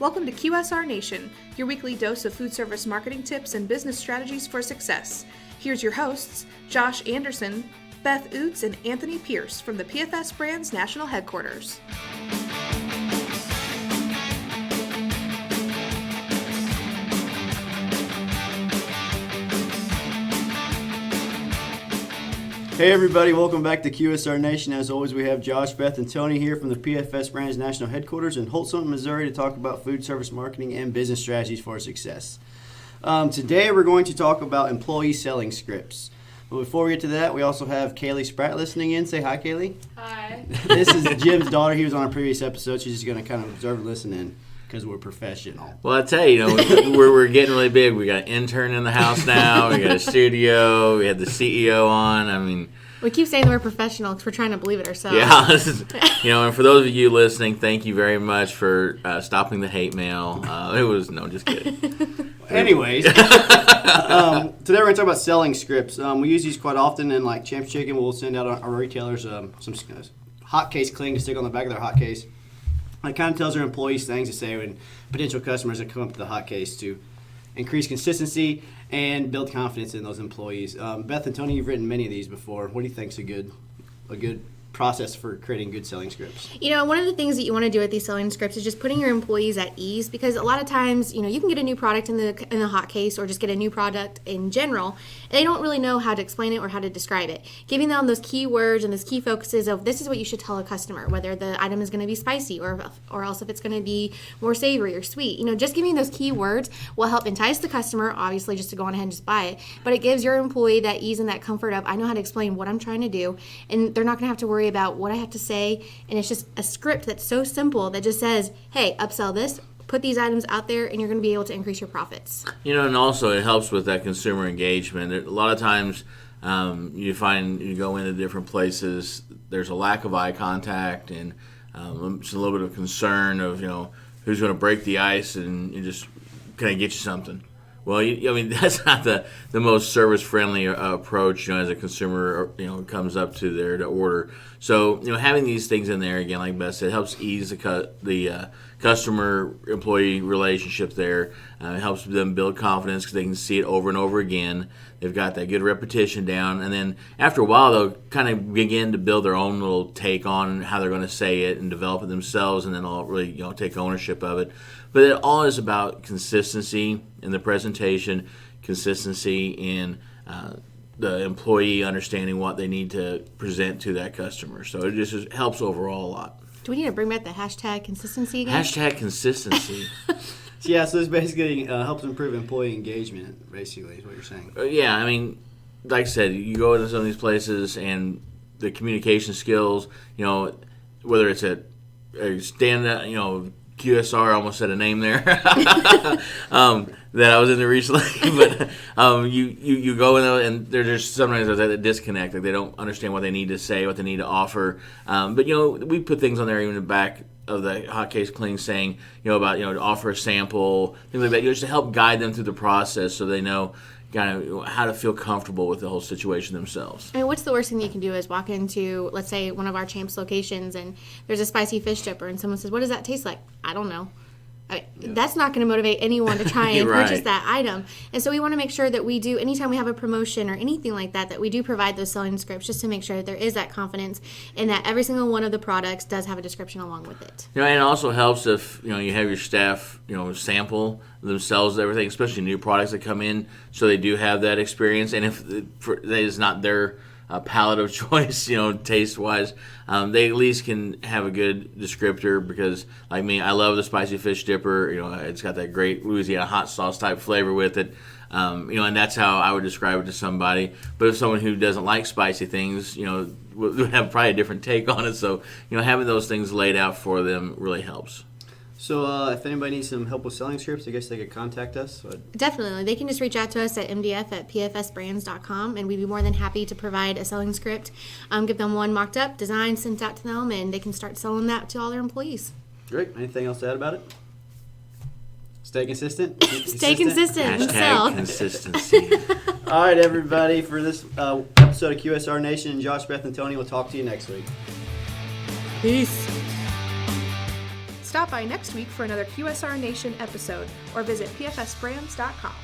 Welcome to QSR Nation, your weekly dose of food service marketing tips and business strategies for success. Here's your hosts, Josh Anderson, Beth Oots, and Anthony Pierce from the PFS Brands National Headquarters. Hey everybody, welcome back to QSR Nation. As always, we have Josh, Beth, and Tony here from the PFS Brands National Headquarters in Holtzman, Missouri to talk about food service marketing and business strategies for success. Today we're going to talk about employee selling scripts. But before we get to that, we also have Kaylee Spratt listening in. Say hi, Kaylee. Hi. This is Jim's daughter. He was on a previous episode. She's just going to kind of observe and listen in because we're professional. Well, I tell you, we're getting really big. We got an intern in the house now. We got a studio. We had the CEO on. I mean, we keep saying we're professional because we're trying to believe it ourselves. Yeah, and for those of you listening, thank you very much for stopping the hate mail. Just kidding. Anyways, today we're going to talk about selling scripts. We use these quite often, and like Champs Chicken, we'll send out our retailers some hot case cling to stick on the back of their hot case. It kind of tells our employees things to say when potential customers that come up to the hot case to increase consistency and build confidence in those employees. Beth and Tony, you've written many of these before. What do you think is a good process for creating good selling scripts? One of the things that you want to do with these selling scripts is just putting your employees at ease, because a lot of times, you can get a new product in the hot case or just get a new product in general, and they don't really know how to explain it or how to describe it. Giving them those key words and those key focuses of this is what you should tell a customer, whether the item is going to be spicy or else if it's going to be more savory or sweet. Just giving those key words will help entice the customer, obviously, just to go on ahead and just buy it, but it gives your employee that ease and that comfort of, I know how to explain what I'm trying to do, and they're not going to have to worry about what I have to say, and it's just a script that's so simple that just says, hey, upsell this, put these items out there, and you're going to be able to increase your profits. And also it helps with that consumer engagement. A lot of times you find you go into different places, there's a lack of eye contact and just a little bit of concern of, who's going to break the ice and just, can I get you something? Well, that's not the most service-friendly approach, as a consumer, comes up to there to order. So, having these things in there, again, like Beth said, helps ease the customer-employee relationship there. It helps them build confidence because they can see it over and over again. They've got that good repetition down. And then after a while, they'll kind of begin to build their own little take on how they're going to say it and develop it themselves, and then they'll really, take ownership of it. But it all is about consistency in the presentation, consistency in the employee understanding what they need to present to that customer. So it just helps overall a lot. Do we need to bring back the hashtag consistency again? Hashtag consistency. Yeah, so this basically helps improve employee engagement, basically, is what you're saying. Like I said, you go into some of these places and the communication skills, whether it's a stand-up, QSR, I almost said a name there, that I was in there recently, but you go in there and there's just sometimes there's that disconnect, like they don't understand what they need to say, what they need to offer, but we put things on there even in the back of the hot case cling saying, about, to offer a sample, things like that, just to help guide them through the process so they know kind of how to feel comfortable with the whole situation themselves. What's the worst thing you can do is walk into, let's say, one of our Champs locations and there's a spicy fish dipper and someone says, what does that taste like? I don't know. That's not going to motivate anyone to try and purchase that item. And so we want to make sure that we do, anytime we have a promotion or anything like that we do provide those selling scripts just to make sure that there is that confidence and that every single one of the products does have a description along with it. And it also helps if, you have your staff, sample themselves everything, especially new products that come in, so they do have that experience. And if that is not their palette of choice, taste-wise, they at least can have a good descriptor, because, like me, I love the spicy fish dipper. It's got that great Louisiana hot sauce type flavor with it, and that's how I would describe it to somebody. But if someone who doesn't like spicy things, would have probably a different take on it. So, having those things laid out for them really helps. So if anybody needs some help with selling scripts, I guess they could contact us. Definitely. They can just reach out to us at mdf@pfsbrands.com, and we'd be more than happy to provide a selling script, give them one mocked up, designed, sent out to them, and they can start selling that to all their employees. Great. Anything else to add about it? Stay consistent. Stay consistent. Hashtag consistency. All right, everybody, for this episode of QSR Nation, Josh, Beth, and Tony, we'll talk to you next week. Peace. Stop by next week for another QSR Nation episode or visit pfsbrands.com.